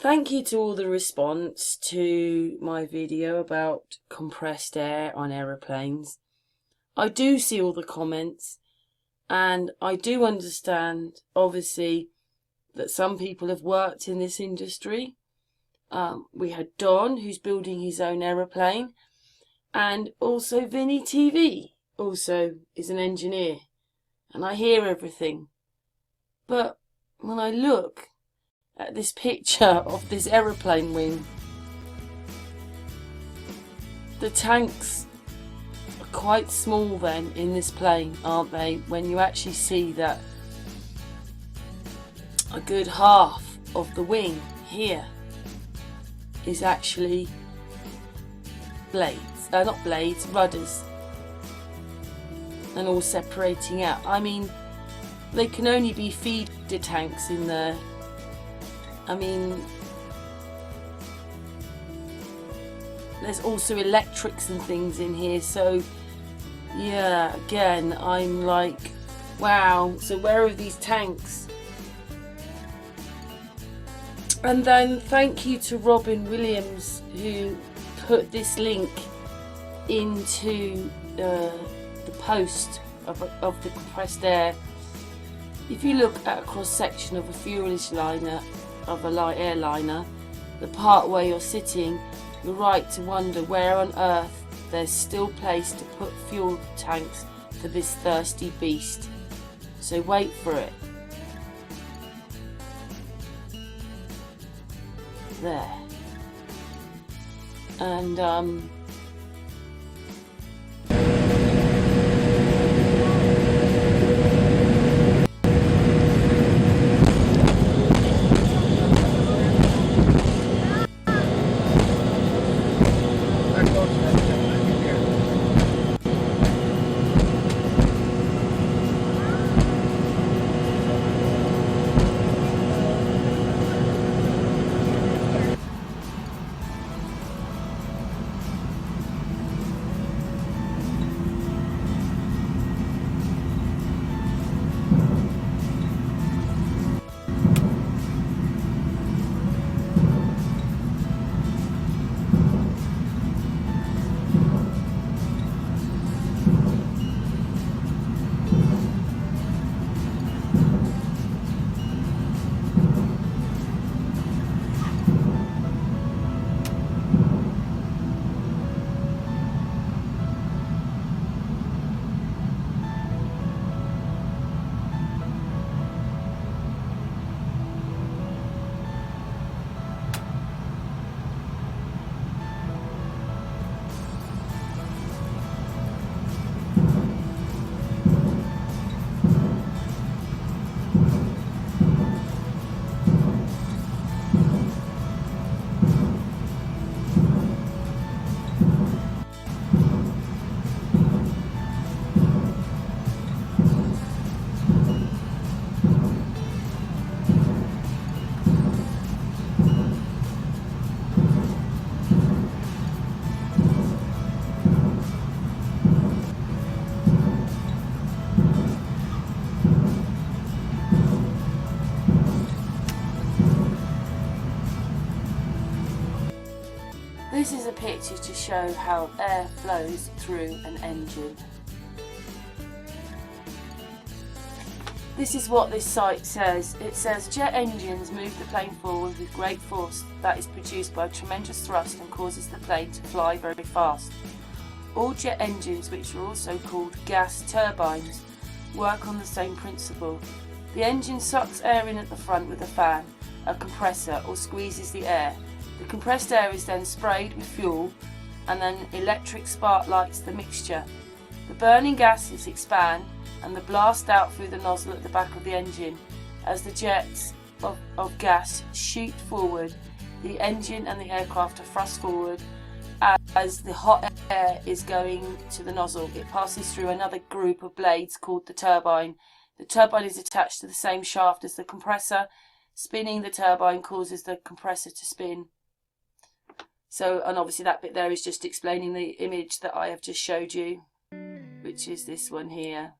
Thank you to all the response to my video about compressed air on aeroplanes. I do see all the comments, and I do understand, obviously, that some people have worked in this industry. We had Don, who's building his own aeroplane, and also Vinny TV, also is an engineer, and I hear everything. But when I look at this picture of this aeroplane wing, the tanks are quite small then in this plane, aren't they, when you actually see that a good half of the wing here is actually rudders, and all separating out. I mean, they can only be feeder tanks in there. I mean, there's also electrics and things in here, so yeah, again, I'm like, wow, so where are these tanks? And then thank you to Robin Williams, who put this link into the post of the compressed air. If you look at a cross section of a fuelage liner, of a light airliner, the part where you're sitting, you're right to wonder where on earth there's still place to put fuel tanks for this thirsty beast. So wait for it. There. And this is a picture to show how air flows through an engine. This is what this site says. It says jet engines move the plane forward with great force that is produced by tremendous thrust and causes the plane to fly very fast. All jet engines, which are also called gas turbines, work on the same principle. The engine sucks air in at the front with a fan, a compressor, or squeezes the air. The compressed air is then sprayed with fuel, and then electric spark lights the mixture. The burning gases expand and the blast out through the nozzle at the back of the engine. As the jets of gas shoot forward, the engine and the aircraft are thrust forward. As the hot air is going to the nozzle, it passes through another group of blades called the turbine. The turbine is attached to the same shaft as the compressor. Spinning the turbine causes the compressor to spin. So, and obviously that bit there is just explaining the image that I have just showed you, which is this one here.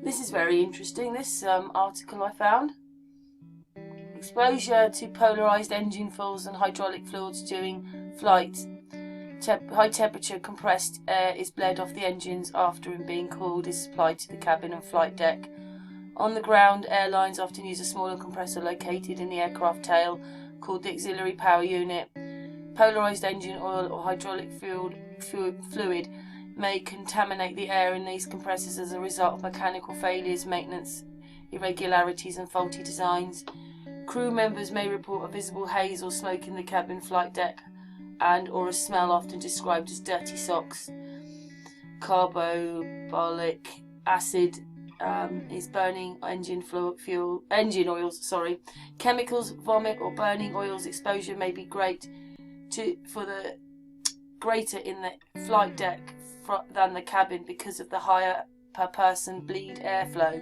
This is very interesting, this article I found. Exposure to polarised engine fuels and hydraulic fluids during flight. High temperature compressed air is bled off the engines after and being cooled is supplied to the cabin and flight deck. On the ground, airlines often use a smaller compressor located in the aircraft tail called the auxiliary power unit. Polarised engine oil or hydraulic fluid may contaminate the air in these compressors as a result of mechanical failures, maintenance irregularities and faulty designs. Crew members may report a visible haze or smoke in the cabin, flight deck, and or a smell often described as dirty socks. Carbolic acid is burning engine oils. Chemicals, vomit or burning oils exposure may be greater in the flight deck than the cabin because of the higher per person bleed airflow.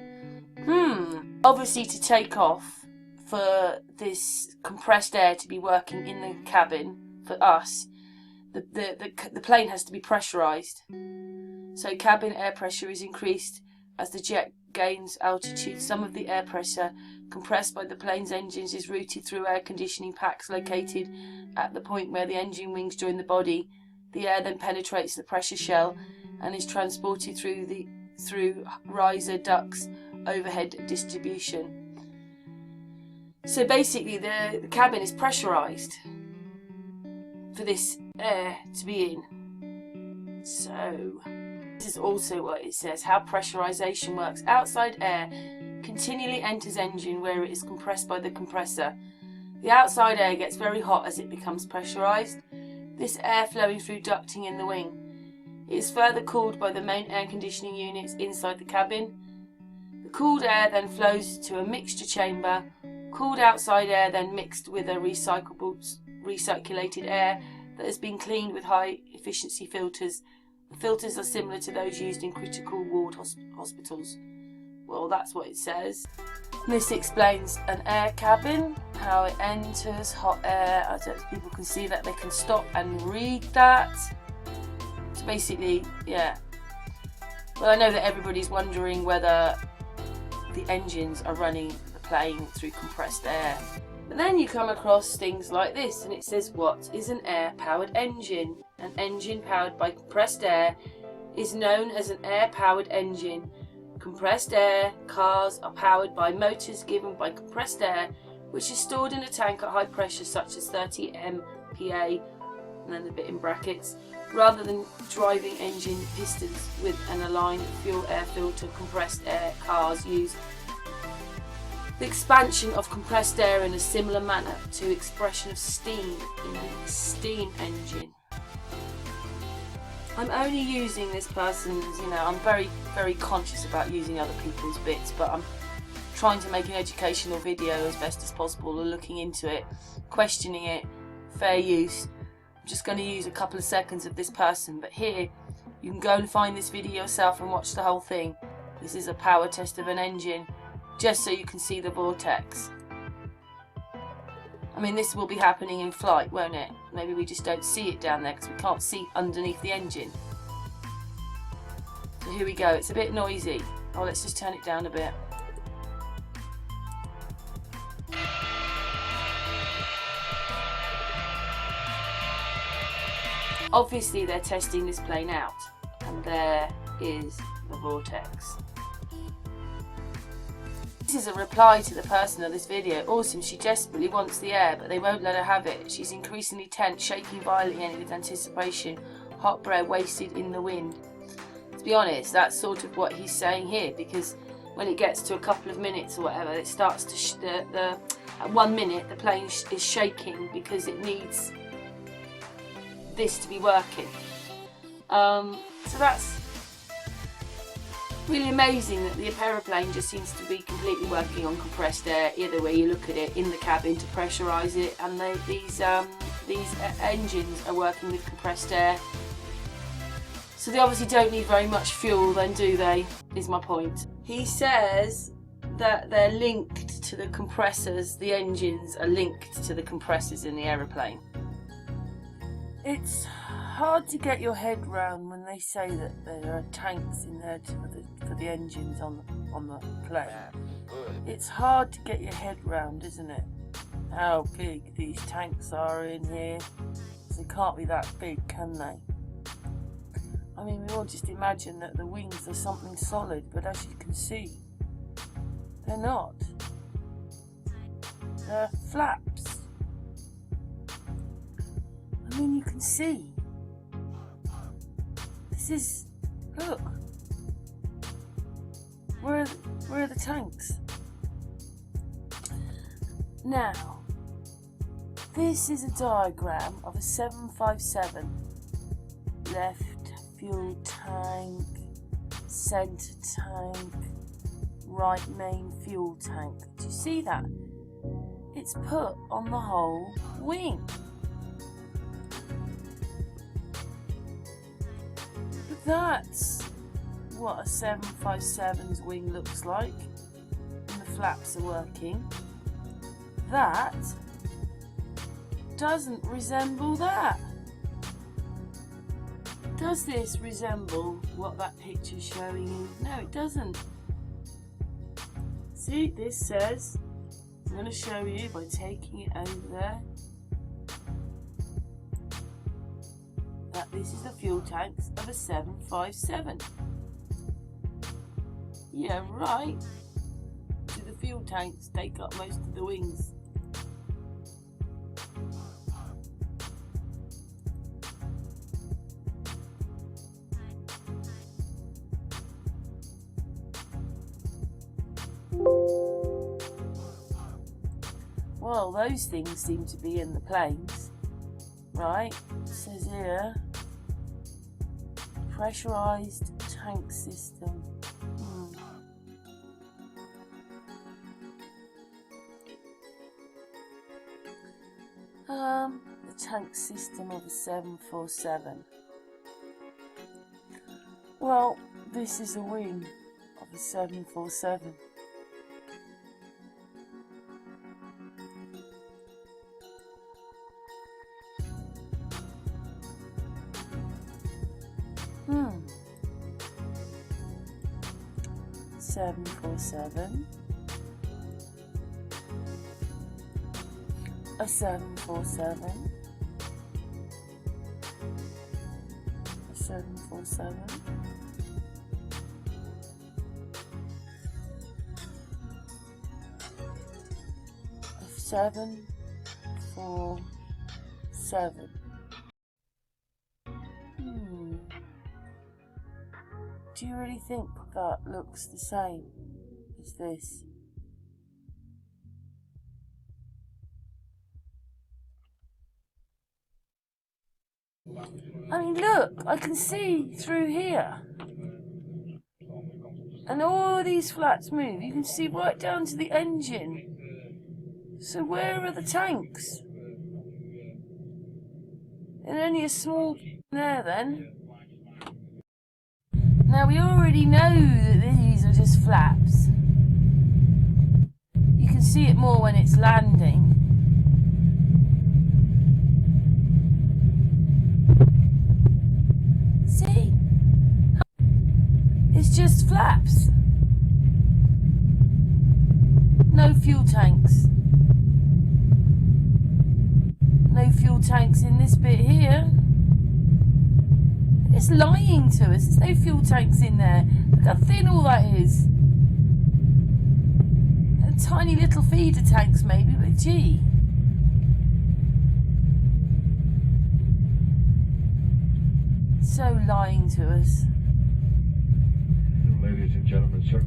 Obviously, to take off, for this compressed air to be working in the cabin for us, the plane has to be pressurised. So cabin air pressure is increased as the jet gains altitude. Some of the air pressure compressed by the plane's engines is routed through air conditioning packs located at the point where the engine wings join the body. The air then penetrates the pressure shell and is transported through riser ducts overhead distribution. So basically the cabin is pressurised for this air to be in. So this is also what it says, how pressurisation works. Outside air continually enters engine where it is compressed by the compressor. The outside air gets very hot as it becomes pressurised. This air flowing through ducting in the wing. It is further cooled by the main air conditioning units inside the cabin. The cooled air then flows to a mixture chamber. Cooled outside air then mixed with a recirculated air that has been cleaned with high efficiency filters. The filters are similar to those used in critical ward hospitals. Well, that's what it says. This explains an air cabin, how it enters hot air. I don't know if people can see that, they can stop and read that. So basically, yeah. Well, I know that everybody's wondering whether the engines are running plane through compressed air. But then you come across things like this, and it says, what is an air-powered engine? An engine powered by compressed air is known as an air-powered engine. Compressed air cars are powered by motors given by compressed air, which is stored in a tank at high pressure such as 30 MPa, and then the bit in brackets, rather than driving engine pistons with an aligned fuel air filter. Compressed air cars use the expansion of compressed air in a similar manner to expression of steam in a steam engine. I'm only using this person's, I'm very, very conscious about using other people's bits, but I'm trying to make an educational video as best as possible, or looking into it, questioning it, fair use. I'm just going to use a couple of seconds of this person, but here you can go and find this video yourself and watch the whole thing. This is a power test of an engine, just so you can see the vortex. I mean, this will be happening in flight, won't it? Maybe we just don't see it down there because we can't see underneath the engine. So here we go. It's a bit noisy. Oh, let's just turn it down a bit. Obviously they're testing this plane out, and there is the vortex. This is a reply to the person of this video. Awesome, she desperately wants the air, but they won't let her have it. She's increasingly tense, shaking violently in with anticipation, hot breath wasted in the wind. To be honest, that's sort of what he's saying here, because when it gets to a couple of minutes or whatever, it starts to at 1 minute the plane is shaking because it needs this to be working. So that's really amazing that the aeroplane just seems to be completely working on compressed air, either way you look at it, in the cabin to pressurise it, and these engines are working with compressed air. So they obviously don't need very much fuel then, do they, is my point. He says that they're linked to the compressors, the engines are linked to the compressors in the aeroplane. It's hard to get your head round when they say that there are tanks in there for the engines on the plane. It's hard to get your head round, isn't it? How big these tanks are in here. They can't be that big, can they? I mean, we all just imagine that the wings are something solid, but as you can see, they're not. They're flaps. I mean, you can see. This is, look. Where are the tanks? Now, this is a diagram of a 757. Left fuel tank, centre tank, right main fuel tank. Do you see that? It's put on the whole wing. That's what a 757's wing looks like when the flaps are working. That doesn't resemble that. Does this resemble what that picture's showing you? No, it doesn't. See, this says, I'm going to show you by taking it over there, that this is the fuel tanks of a 757. Yeah, right. So the fuel tanks take up most of the wings. Well, those things seem to be in the planes, right? It says here, pressurized tank system. The tank system of a 747. Well, this is a wing of a 747. Seven, 747. A 747. A 747. A 747. Do you really think that looks the same as this? I mean, look, I can see through here. And all these flaps move. You can see right down to the engine. So where are the tanks? And only a small there then. Now we already know that these are just flaps. You can see it more when it's landing. See? It's just flaps. No fuel tanks. No fuel tanks in this bit here. It's lying to us. There's no fuel tanks in there. Look how thin all that is. They're tiny little feeder tanks maybe, but gee. So lying to us. Ladies and gentlemen, sir.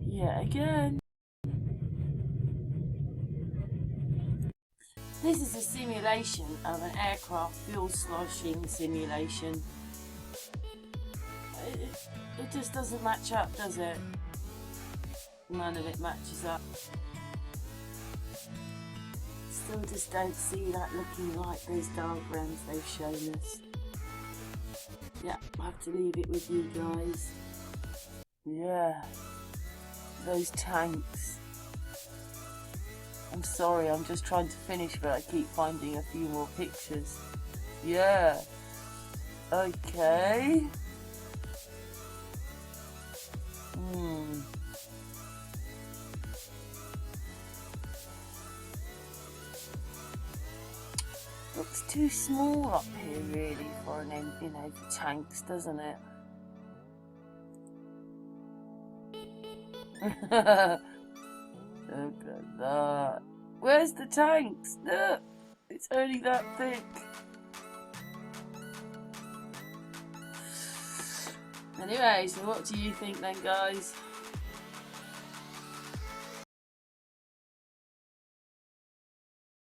Yeah, again. This is a simulation of an aircraft fuel sloshing simulation. It just doesn't match up, does it? None of it matches up. Still just don't see that looking like those diagrams they've shown us. Yeah, I'll have to leave it with you guys. Yeah, those tanks. I'm sorry, I'm just trying to finish, but I keep finding a few more pictures. Yeah. Okay. Looks too small up here, really, for an, for tanks, doesn't it? Look at that. Where's the tanks? Look, it's only that thick. Anyway, so what do you think then, guys?